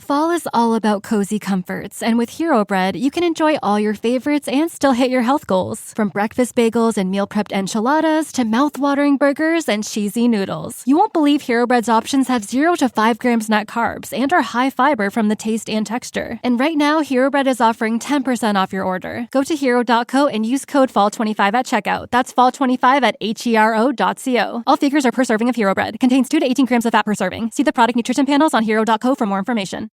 Fall is all about cozy comforts, and with Hero Bread, you can enjoy all your favorites and still hit your health goals. From breakfast bagels and meal prepped enchiladas to mouth-watering burgers and cheesy noodles. You won't believe Hero Bread's options have 0 to 5 grams net carbs and are high fiber from the taste and texture. And right now, Hero Bread is offering 10% off your order. Go to hero.co and use code FALL25 at checkout. That's FALL25 at hero.co. All figures are per serving of Hero Bread. Contains 2 to 18 grams of fat per serving. See the product nutrition panels on hero.co for more information.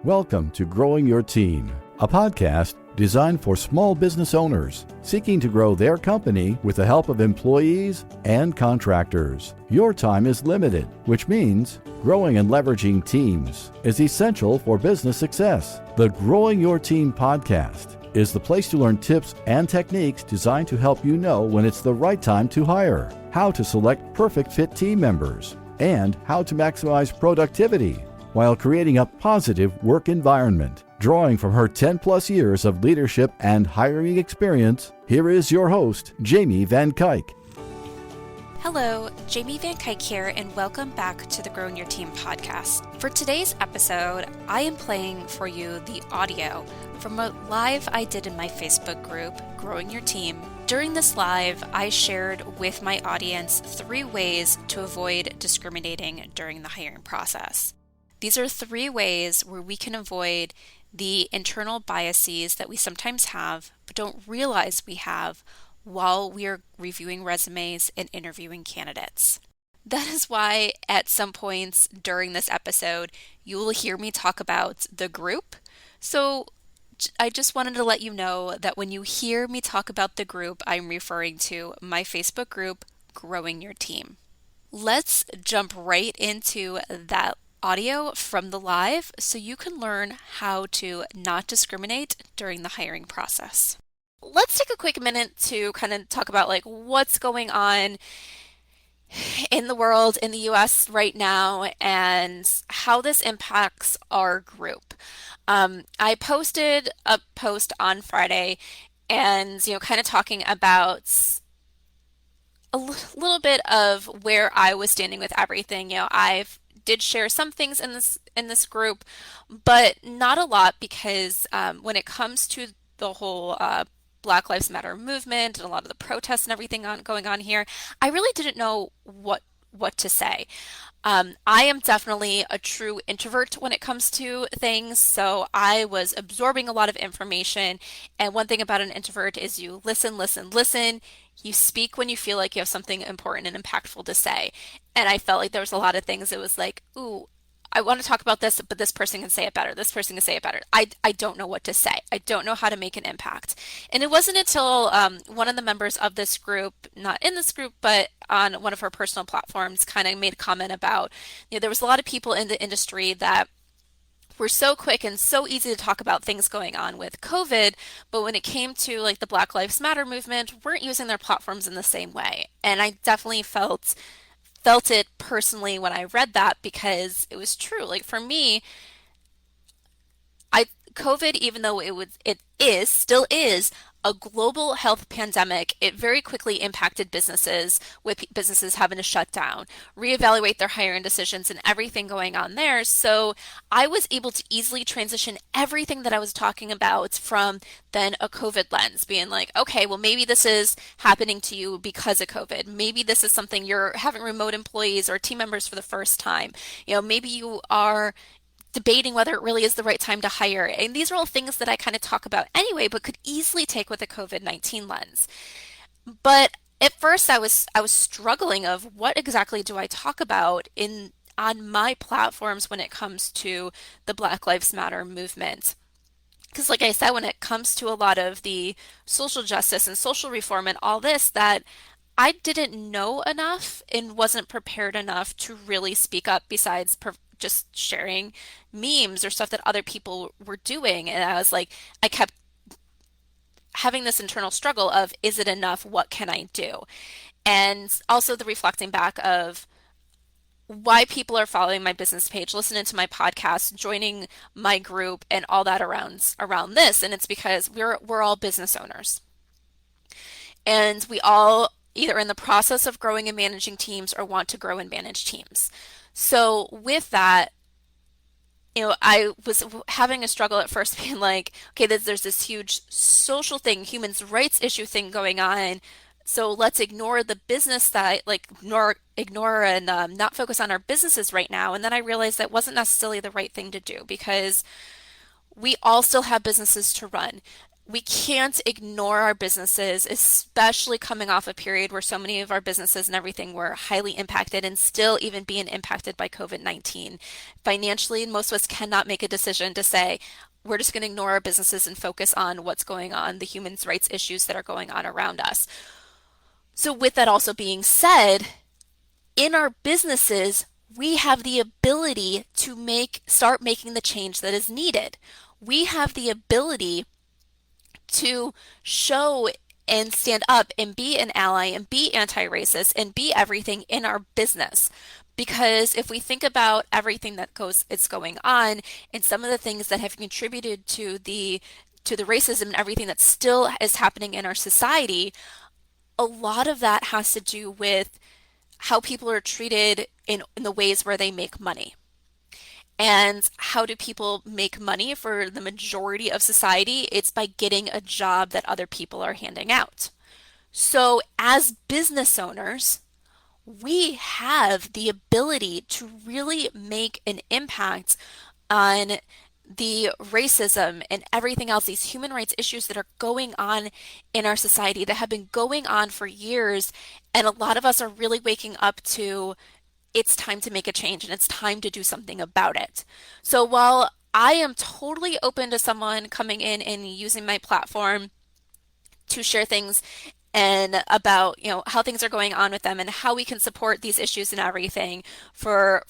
Welcome to Growing Your Team, a podcast designed for small business owners seeking to grow their company with the help of employees and contractors. Your time is limited, which means growing and leveraging teams is essential for business success. The Growing Your Team podcast is the place to learn tips and techniques designed to help you know when it's the right time to hire, how to select perfect fit team members, and how to maximize productivity while creating a positive work environment. Drawing from her 10-plus years of leadership and hiring experience, here is your host, Jamie Van Kuyk. Hello, Jamie Van Kuyk here, and welcome back to the Growing Your Team podcast. For today's episode, I am playing for you the audio from a live I did in my Facebook group, Growing Your Team. During this live, I shared with my audience 3 ways to avoid discriminating during the hiring process. These are 3 ways where we can avoid the internal biases that we sometimes have, but don't realize we have while we are reviewing resumes and interviewing candidates. That is why at some points during this episode, you will hear me talk about the group. So I just wanted to let you know that when you hear me talk about the group, I'm referring to my Facebook group, Growing Your Team. Let's jump right into that audio from the live so you can learn how to not discriminate during the hiring process. Let's take a quick minute to kind of talk about what's going on in the world, in the US right now, and how this impacts our group. I posted a post on Friday and, kind of talking about a little bit of where I was standing with everything. I've did share some things in this group, but not a lot because when it comes to the whole Black Lives Matter movement and a lot of the protests and everything going on here, I really didn't know what to say. I am definitely a true introvert when it comes to things, so I was absorbing a lot of information. And one thing about an introvert is you listen. You speak when you feel like you have something important and impactful to say. And I felt like there was a lot of things. It was like, ooh, I want to talk about this, but this person can say it better. This person can say it better. I don't know what to say. I don't know how to make an impact. And it wasn't until one of the members of this group, not in this group, but on one of her personal platforms, kind of made a comment about, there was a lot of people in the industry that were so quick and so easy to talk about things going on with COVID, but when it came to the Black Lives Matter movement, weren't using their platforms in the same way. And I definitely felt it personally when I read that, because it was true. For me, COVID, even though it still is a global health pandemic, it very quickly impacted businesses, with businesses having to shut down, reevaluate their hiring decisions and everything going on there. So I was able to easily transition everything that I was talking about from then a COVID lens, being like, okay, well, maybe this is happening to you because of COVID. Maybe this is something you're having remote employees or team members for the first time. Maybe you are debating whether it really is the right time to hire. And these are all things that I kind of talk about anyway, but could easily take with a COVID-19 lens. But at first I was struggling of what exactly do I talk about on my platforms when it comes to the Black Lives Matter movement. Because like I said, when it comes to a lot of the social justice and social reform and all this, that I didn't know enough and wasn't prepared enough to really speak up, besides just sharing memes or stuff that other people were doing. And I was like, I kept having this internal struggle of, is it enough? What can I do? And also the reflecting back of why people are following my business page, listening to my podcast, joining my group, and all that around this. And it's because we're all business owners. And we all either in the process of growing and managing teams or want to grow and manage teams. So with that, I was having a struggle at first being like, okay, there's this huge social thing, human rights issue thing going on. So let's ignore the business side, like ignore and not focus on our businesses right now. And then I realized that wasn't necessarily the right thing to do because we all still have businesses to run. We can't ignore our businesses, especially coming off a period where so many of our businesses and everything were highly impacted and still even being impacted by COVID-19. Financially, most of us cannot make a decision to say, we're just going to ignore our businesses and focus on what's going on, the human rights issues that are going on around us. So, with that also being said, in our businesses, we have the ability to start making the change that is needed. We have the ability to show and stand up and be an ally and be anti-racist and be everything in our business. Because if we think about everything that it's going on and some of the things that have contributed to the racism and everything that still is happening in our society, a lot of that has to do with how people are treated in the ways where they make money. And how do people make money for the majority of society? It's by getting a job that other people are handing out. So, as business owners, we have the ability to really make an impact on the racism and everything else, these human rights issues that are going on in our society that have been going on for years. And a lot of us are really waking up to it's time to make a change and it's time to do something about it. So while I am totally open to someone coming in and using my platform to share things and about, how things are going on with them and how we can support these issues and everything for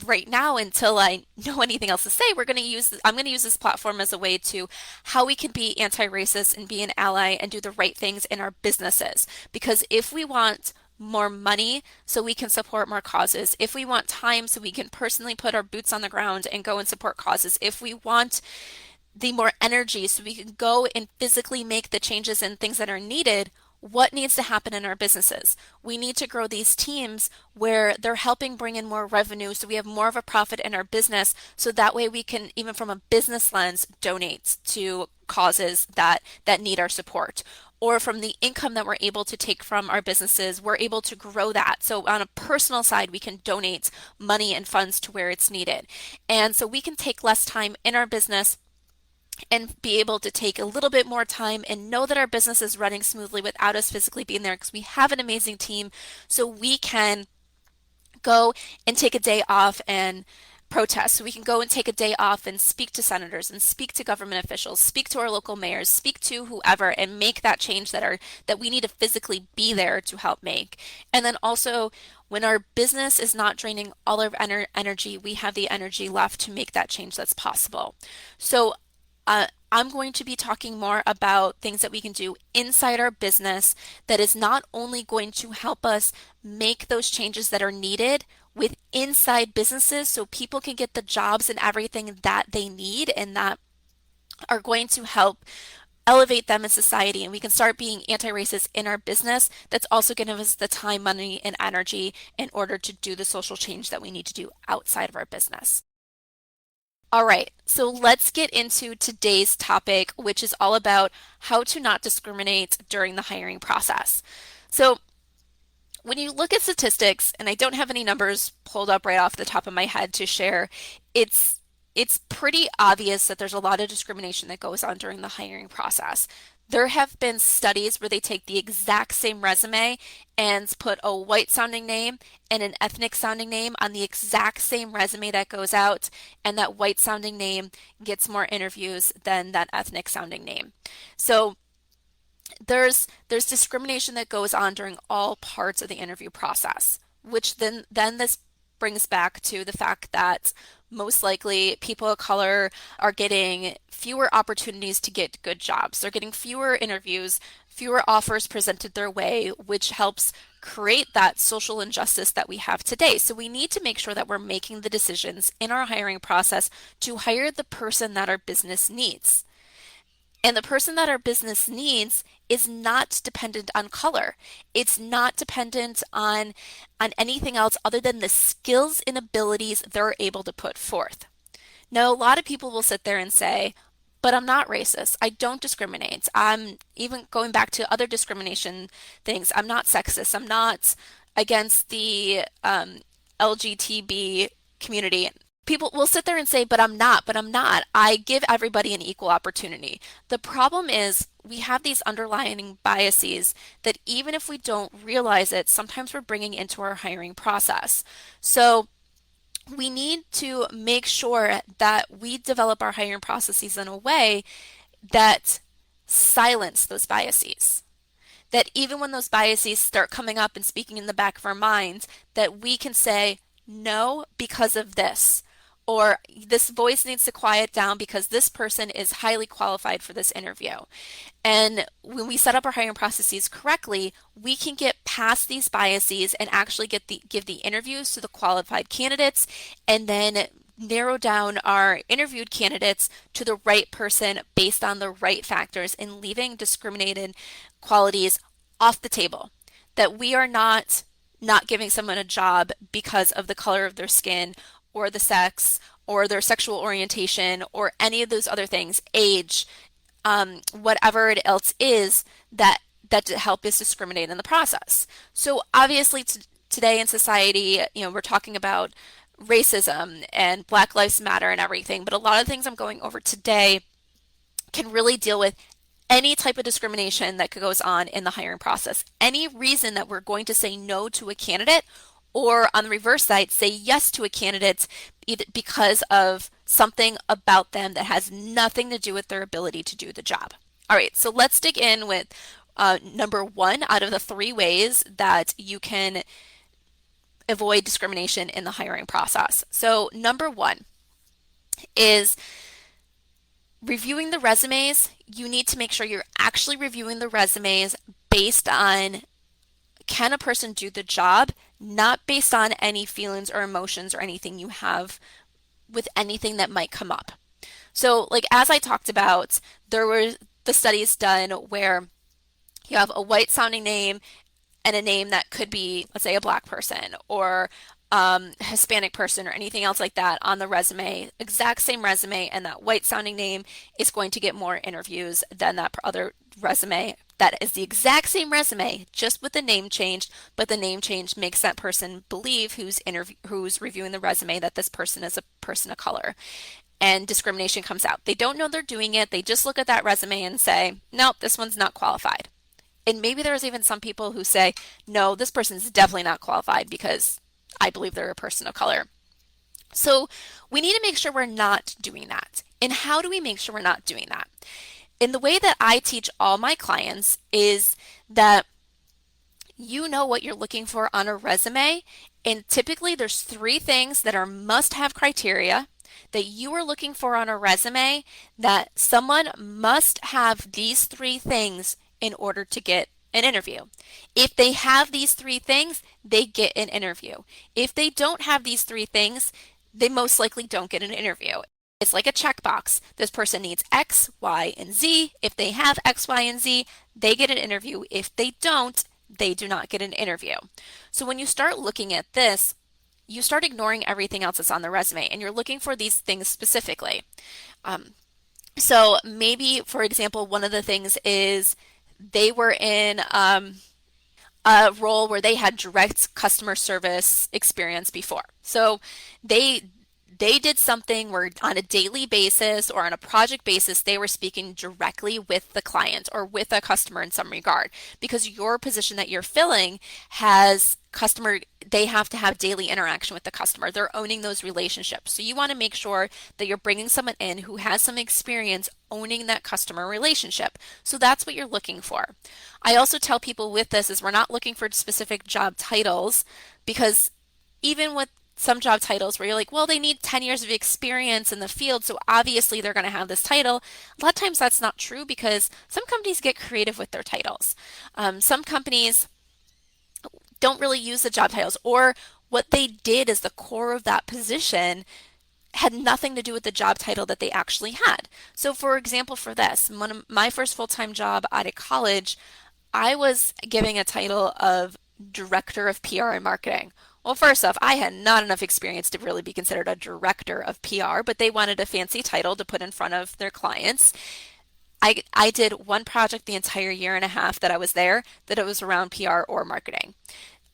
right now until I know anything else to say, I'm going to use this platform as a way to how we can be anti-racist and be an ally and do the right things in our businesses. Because if we want more money so we can support more causes, if we want time so we can personally put our boots on the ground and go and support causes, if we want the more energy so we can go and physically make the changes and things that are needed, what needs to happen in our businesses? We need to grow these teams where they're helping bring in more revenue so we have more of a profit in our business so that way we can, even from a business lens, donate to causes that need our support. Or from the income that we're able to take from our businesses, we're able to grow that. So on a personal side, we can donate money and funds to where it's needed. And so we can take less time in our business and be able to take a little bit more time and know that our business is running smoothly without us physically being there because we have an amazing team. So we can go and take a day off and protest. So we can go and take a day off and speak to senators and speak to government officials, speak to our local mayors, speak to whoever and make that change that we need to physically be there to help make. And then also when our business is not draining all of our energy, we have the energy left to make that change that's possible. So I'm going to be talking more about things that we can do inside our business that is not only going to help us make those changes that are needed with inside businesses so people can get the jobs and everything that they need and that are going to help elevate them in society and we can start being anti-racist in our business. That's also going to give us the time, money, and energy in order to do the social change that we need to do outside of our business. All right, so let's get into today's topic, which is all about how to not discriminate during the hiring process. So when you look at statistics, and I don't have any numbers pulled up right off the top of my head to share, it's pretty obvious that there's a lot of discrimination that goes on during the hiring process. There have been studies where they take the exact same resume and put a white sounding name and an ethnic sounding name on the exact same resume that goes out, and that white sounding name gets more interviews than that ethnic sounding name. So there's discrimination that goes on during all parts of the interview process, which then this brings back to the fact that most likely people of color are getting fewer opportunities to get good jobs. They're getting fewer interviews, fewer offers presented their way, which helps create that social injustice that we have today. So we need to make sure that we're making the decisions in our hiring process to hire the person that our business needs. And the person that our business needs is not dependent on color. It's not dependent on anything else other than the skills and abilities they're able to put forth. Now, a lot of people will sit there and say, but I'm not racist. I don't discriminate. I'm even going back to other discrimination things. I'm not sexist. I'm not against the LGTB community. People will sit there and say, but I'm not. I give everybody an equal opportunity. The problem is we have these underlying biases that even if we don't realize it, sometimes we're bringing into our hiring process. So we need to make sure that we develop our hiring processes in a way that silence those biases. That even when those biases start coming up and speaking in the back of our minds, that we can say, no, because of this. Or this voice needs to quiet down because this person is highly qualified for this interview. And when we set up our hiring processes correctly, we can get past these biases and actually give the interviews to the qualified candidates, and then narrow down our interviewed candidates to the right person based on the right factors, and leaving discriminated qualities off the table. That we are not giving someone a job because of the color of their skin or the sex or their sexual orientation or any of those other things, age, whatever it else is that help us discriminate in the process. So obviously today in society, we're talking about racism and Black Lives Matter and everything, but a lot of things I'm going over today can really deal with any type of discrimination that goes on in the hiring process. Any reason that we're going to say no to a candidate, or on the reverse side, say yes to a candidate either because of something about them that has nothing to do with their ability to do the job. All right, so let's dig in with number one out of the 3 ways that you can avoid discrimination in the hiring process. So number 1 is reviewing the resumes. You need to make sure you're actually reviewing the resumes based on, can a person do the job, not based on any feelings or emotions or anything you have with anything that might come up. So like as I talked about, there were the studies done where you have a white sounding name and a name that could be, let's say, a Black person or Hispanic person or anything else like that on the resume, exact same resume, and that white sounding name is going to get more interviews than that other resume that is the exact same resume, just with the name changed, but the name change makes that person believe who's reviewing the resume that this person is a person of color. And discrimination comes out. They don't know they're doing it. They just look at that resume and say, nope, this one's not qualified. And maybe there's even some people who say, no, this person's definitely not qualified because I believe they're a person of color. So we need to make sure we're not doing that. And how do we make sure we're not doing that? In the way that I teach all my clients is that you know what you're looking for on a resume, and typically there's 3 things that are must-have criteria that you are looking for on a resume, that someone must have these 3 things in order to get an interview. If they have these 3 things, they get an interview. If they don't have these 3 things, they most likely don't get an interview. It's like a checkbox. This person needs X, Y, and Z. If they have X, Y, and Z, they get an interview. If they don't, they do not get an interview. So when you start looking at this, you start ignoring everything else that's on the resume, and you're looking for these things specifically. So maybe, for example, one of the things is they were in a role where they had direct customer service experience before. So they did something where on a daily basis or on a project basis, they were speaking directly with the client or with a customer in some regard, because your position that you're filling has they have to have daily interaction with the customer. They're owning those relationships. So you want to make sure that you're bringing someone in who has some experience owning that customer relationship. So that's what you're looking for. I also tell people with this is we're not looking for specific job titles, because even with some job titles where you're like, well, they need 10 years of experience in the field, so obviously they're going to have this title. A lot of times that's not true, because some companies get creative with their titles. Some companies don't really use the job titles, or what they did as the core of that position had nothing to do with the job title that they actually had. So for example, for this, my first full-time job out of college, I was giving a title of Director of PR and Marketing. Well, first off, I had not enough experience to really be considered a director of PR, but they wanted a fancy title to put in front of their clients. I did one project the entire year and a half that I was there that it was around PR or marketing.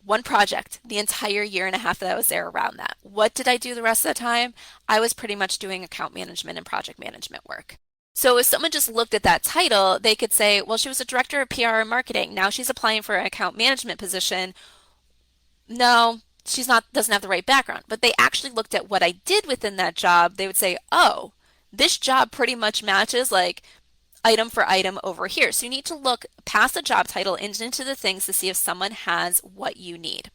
One project the entire year and a half that I was there around that. What did I do the rest of the time? I was pretty much doing account management and project management work. So if someone just looked at that title, they could say, well, she was a director of PR and marketing. Now she's applying for an account management position. No, she's not, doesn't have the right background. But they actually looked at what I did within that job. They would say, oh, this job pretty much matches like item for item over here. So you need to look past the job title and into the things to see if someone has what you need.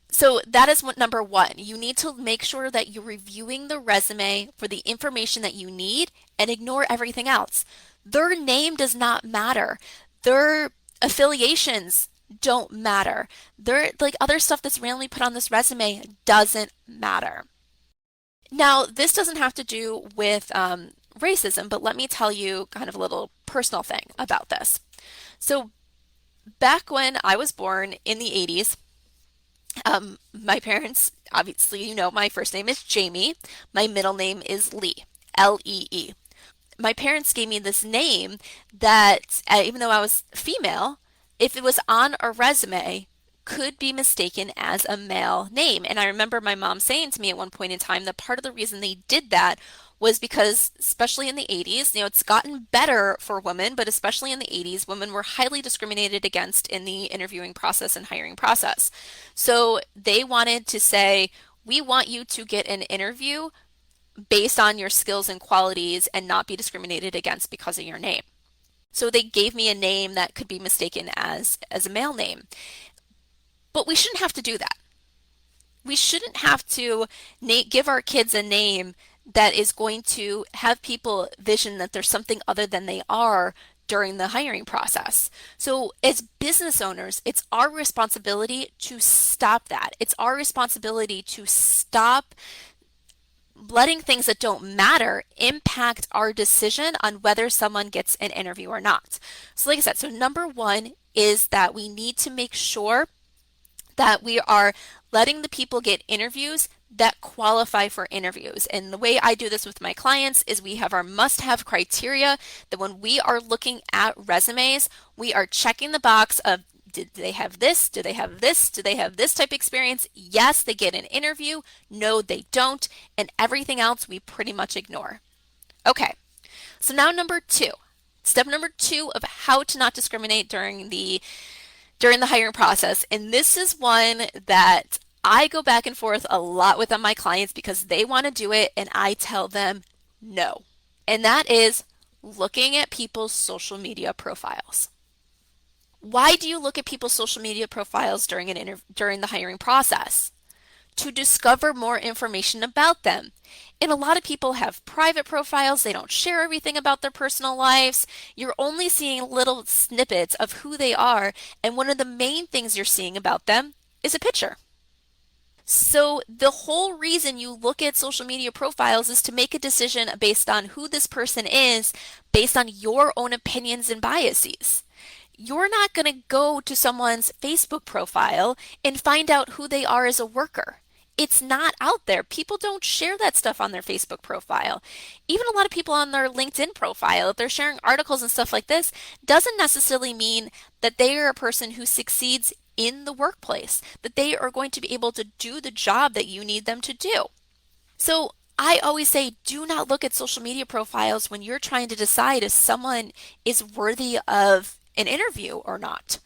So that is what number one. You need to make sure that you're reviewing the resume for the information that you need and ignore everything else. Their name does not matter. Their affiliations don't matter. Their like other stuff that's randomly put on this resume doesn't matter. Now, this doesn't have to do with racism, but let me tell you kind of a little personal thing about this. So back when I was born in the 80s, my parents, obviously, you know, my first name is Jamie. My middle name is Lee, Lee. My parents gave me this name that, even though I was female, if it was on a resume, could be mistaken as a male name. And I remember my mom saying to me at one point in time that part of the reason they did that was because, especially in the 80s, you know, it's gotten better for women, but especially in the 80s, women were highly discriminated against in the interviewing process and hiring process. So they wanted to say, we want you to get an interview based on your skills and qualities and not be discriminated against because of your name. So they gave me a name that could be mistaken as a male name. But we shouldn't have to do that. We shouldn't have to give our kids a name that is going to have people vision that there's something other than they are during the hiring process. So as business owners, it's our responsibility to stop that. It's our responsibility to stop letting things that don't matter impact our decision on whether someone gets an interview or not. So like I said, so number one is that we need to make sure that we are letting the people get interviews that qualify for interviews. And the way I do this with my clients is we have our must-have criteria that when we are looking at resumes, we are checking the box of did they have this? Do they have this? Do they have this type of experience? Yes, they get an interview. No, they don't. And everything else we pretty much ignore. Okay, so now number two. Step number two of how to not discriminate during the hiring process. And this is one that I go back and forth a lot with my clients because they want to do it and I tell them no. And that is looking at people's social media profiles. Why do you look at people's social media profiles during the hiring process? To discover more information about them. And a lot of people have private profiles. They don't share everything about their personal lives. You're only seeing little snippets of who they are. And one of the main things you're seeing about them is a picture. So the whole reason you look at social media profiles is to make a decision based on who this person is, based on your own opinions and biases. You're not going to go to someone's Facebook profile and find out who they are as a worker. It's not out there. People don't share that stuff on their Facebook profile. Even a lot of people on their LinkedIn profile, if they're sharing articles and stuff like this, doesn't necessarily mean that they are a person who succeeds in the workplace, that they are going to be able to do the job that you need them to do. So I always say, do not look at social media profiles when you're trying to decide if someone is worthy of an interview or not.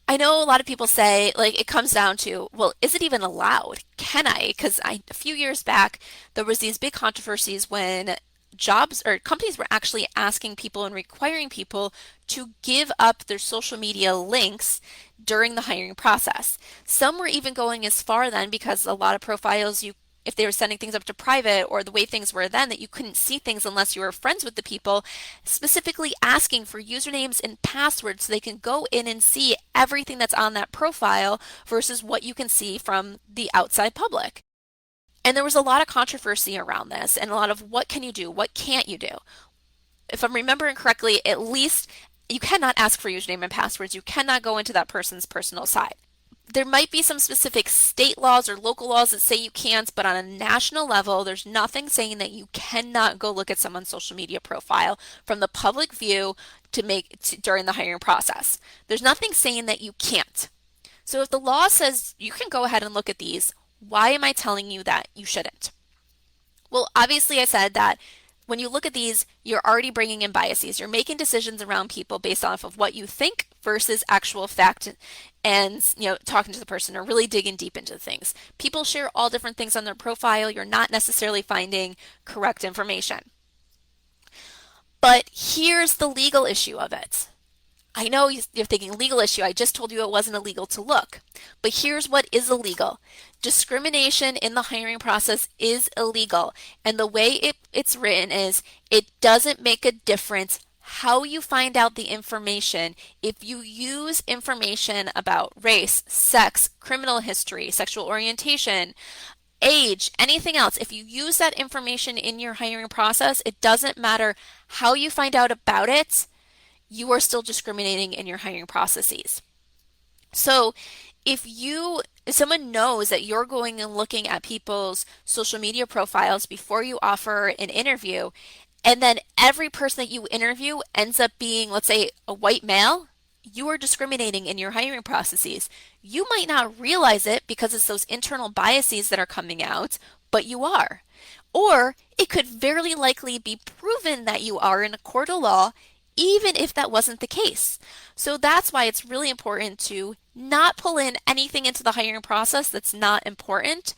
I know a lot of people say, like, it comes down to, well, is it even allowed? Can I? Because a few years back, there was these big controversies when jobs or companies were actually asking people and requiring people to give up their social media links during the hiring process. Some were even going as far then because a lot of profiles if they were sending things up to private or the way things were then that you couldn't see things unless you were friends with the people, specifically asking for usernames and passwords so they can go in and see everything that's on that profile versus what you can see from the outside public. And there was a lot of controversy around this and a lot of what can you do, what can't you do. If I'm remembering correctly, at least you cannot ask for username and passwords. You cannot go into that person's personal site. There might be some specific state laws or local laws that say you can't, but on a national level, there's nothing saying that you cannot go look at someone's social media profile from the public view during the hiring process. There's nothing saying that you can't. So if the law says you can go ahead and look at these, why am I telling you that you shouldn't? Well, obviously I said that when you look at these, you're already bringing in biases. You're making decisions around people based off of what you think versus actual fact, and talking to the person or really digging deep into things. People share all different things on their profile. You're not necessarily finding correct information. But here's the legal issue of it. I know you're thinking legal issue. I just told you it wasn't illegal to look. But here's what is illegal. Discrimination in the hiring process is illegal. And the way it's written is it doesn't make a difference how you find out the information. If you use information about race, sex, criminal history, sexual orientation, age, anything else, if you use that information in your hiring process, it doesn't matter how you find out about it, you are still discriminating in your hiring processes. So if someone knows that you're going and looking at people's social media profiles before you offer an interview, and then every person that you interview ends up being, let's say, a white male, you are discriminating in your hiring processes. You might not realize it because it's those internal biases that are coming out, but you are. Or it could very likely be proven that you are in a court of law, even if that wasn't the case. So that's why it's really important to not pull in anything into the hiring process that's not important,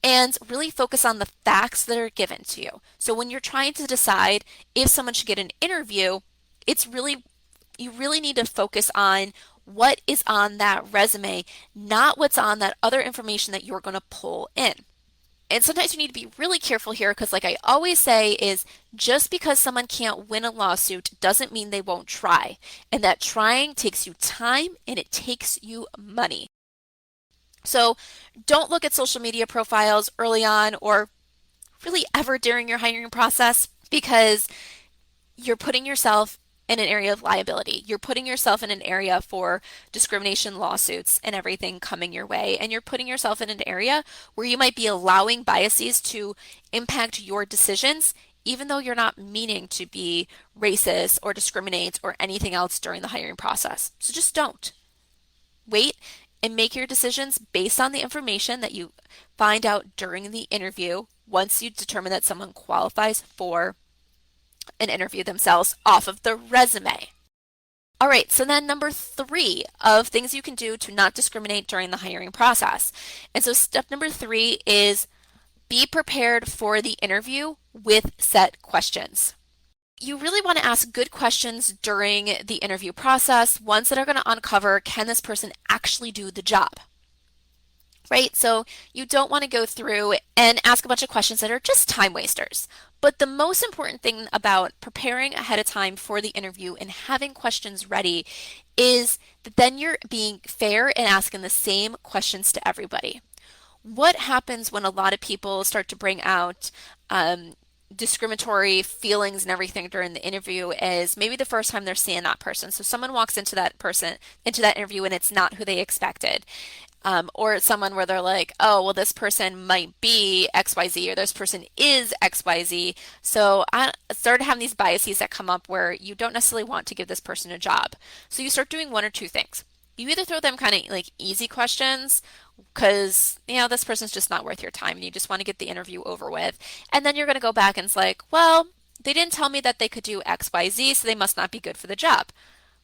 and really focus on the facts that are given to you. So when you're trying to decide if someone should get an interview, you really need to focus on what is on that resume, not what's on that other information that you're going to pull in. And sometimes you need to be really careful here because, like I always say, is just because someone can't win a lawsuit doesn't mean they won't try. And that trying takes you time and it takes you money. So don't look at social media profiles early on or really ever during your hiring process, because you're putting yourself in an area of liability. You're putting yourself in an area for discrimination lawsuits and everything coming your way. And you're putting yourself in an area where you might be allowing biases to impact your decisions, even though you're not meaning to be racist or discriminate or anything else during the hiring process. So just don't. Wait and make your decisions based on the information that you find out during the interview once you determine that someone qualifies for an interview themselves off of the resume. All right, so then number 3 of things you can do to not discriminate during the hiring process. And so step number 3 is be prepared for the interview with set questions. You really want to ask good questions during the interview process, ones that are going to uncover, can this person actually do the job? Right? So you don't want to go through and ask a bunch of questions that are just time wasters. But the most important thing about preparing ahead of time for the interview and having questions ready is that then you're being fair and asking the same questions to everybody. What happens when a lot of people start to bring out discriminatory feelings and everything during the interview is maybe the first time they're seeing that person. So someone walks into that interview and it's not who they expected. Or it's someone where they're like, oh, well, this person might be XYZ or this person is XYZ. So I started having these biases that come up where you don't necessarily want to give this person a job. So you start doing one or two things. You either throw them kind of like easy questions because, this person's just not worth your time and you just want to get the interview over with. And then you're going to go back and it's like, well, they didn't tell me that they could do XYZ, so they must not be good for the job.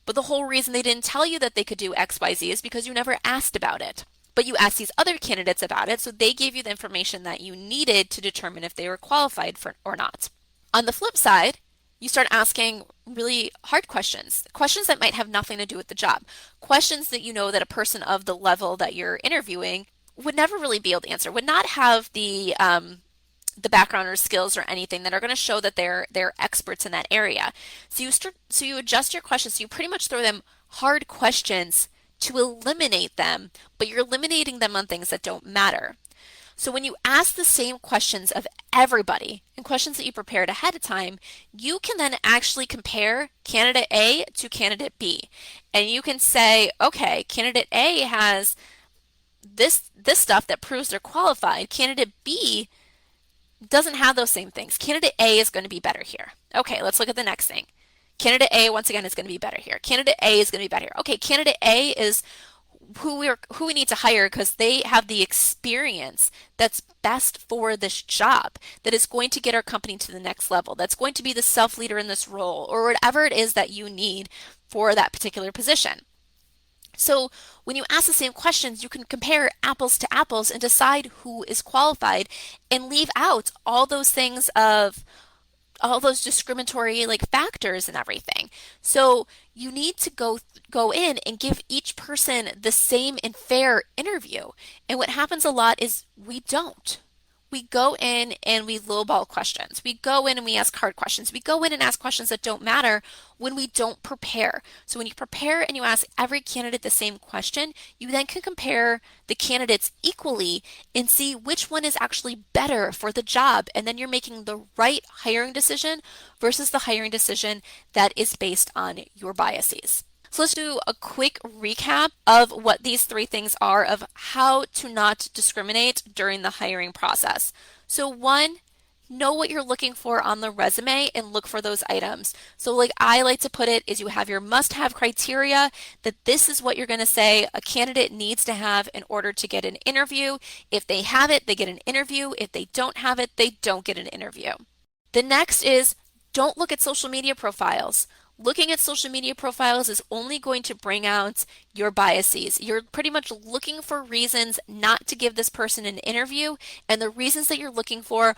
But the whole reason they didn't tell you that they could do XYZ is because you never asked about it. But you asked these other candidates about it, so they gave you the information that you needed to determine if they were qualified for or not. On the flip side, you start asking really hard questions that might have nothing to do with the job, questions that you know that a person of the level that you're interviewing would never really be able to answer, would not have the background or skills or anything that are going to show that they're experts in that area. So you adjust your questions. So you pretty much throw them hard questions to eliminate them, but you're eliminating them on things that don't matter. So when you ask the same questions of everybody and questions that you prepared ahead of time, you can then actually compare candidate A to candidate B. And you can say, okay, candidate A has this stuff that proves they're qualified. Candidate B doesn't have those same things. Candidate A is going to be better here. Okay, let's look at the next thing. Candidate A, once again, is going to be better here. Candidate A is going to be better here. Okay, candidate A is who we need to hire because they have the experience that's best for this job, that is going to get our company to the next level, that's going to be the self-leader in this role, or whatever it is that you need for that particular position. So when you ask the same questions, you can compare apples to apples and decide who is qualified and leave out all those things of all those discriminatory factors and everything. So you need to go in and give each person the same and fair interview. And what happens a lot is we don't. We go in and we lowball questions. We go in and we ask hard questions. We go in and ask questions that don't matter when we don't prepare. So when you prepare and you ask every candidate the same question, you then can compare the candidates equally and see which one is actually better for the job. And then you're making the right hiring decision versus the hiring decision that is based on your biases. So let's do a quick recap of what these three things are of how to not discriminate during the hiring process. So 1, know what you're looking for on the resume and look for those items. So like I like to put it is you have your must-have criteria, that this is what you're going to say a candidate needs to have in order to get an interview. If they have it, they get an interview. If they don't have it, they don't get an interview. The next is don't look at social media profiles. Looking at social media profiles is only going to bring out your biases. You're pretty much looking for reasons not to give this person an interview, and the reasons that you're looking for,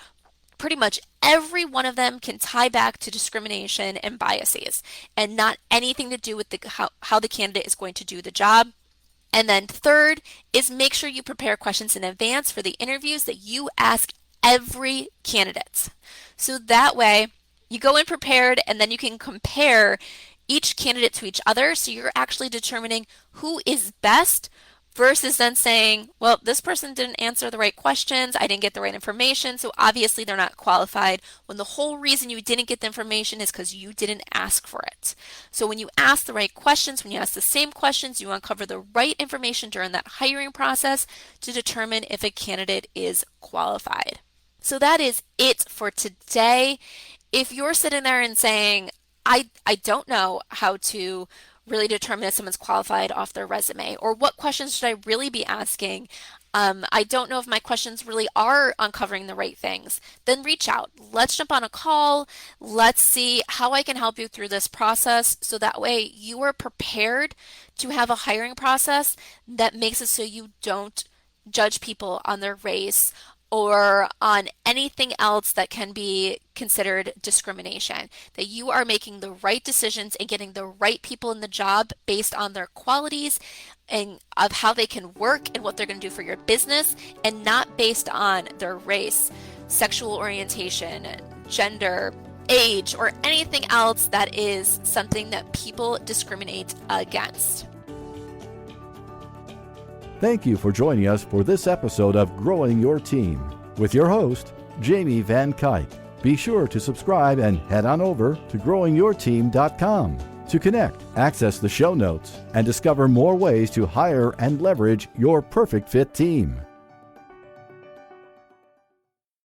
pretty much every one of them can tie back to discrimination and biases, and not anything to do with how the candidate is going to do the job. And then third is make sure you prepare questions in advance for the interviews that you ask every candidate. So that way, you go in prepared and then you can compare each candidate to each other. So you're actually determining who is best versus then saying, well, this person didn't answer the right questions. I didn't get the right information. So obviously they're not qualified, when the whole reason you didn't get the information is because you didn't ask for it. So when you ask the right questions, when you ask the same questions, you uncover the right information during that hiring process to determine if a candidate is qualified. So that is it for today. If you're sitting there and saying, I don't know how to really determine if someone's qualified off their resume, or what questions should I really be asking, I don't know if my questions really are uncovering the right things, then reach out. Let's jump on a call. Let's see how I can help you through this process so that way you are prepared to have a hiring process that makes it so you don't judge people on their race or on anything else that can be considered discrimination, that you are making the right decisions and getting the right people in the job based on their qualities and of how they can work and what they're going to do for your business, and not based on their race, sexual orientation, gender, age, or anything else that is something that people discriminate against. Thank you for joining us for this episode of Growing Your Team with your host, Jamie Van Kuyk. Be sure to subscribe and head on over to growingyourteam.com to connect, access the show notes, and discover more ways to hire and leverage your perfect fit team.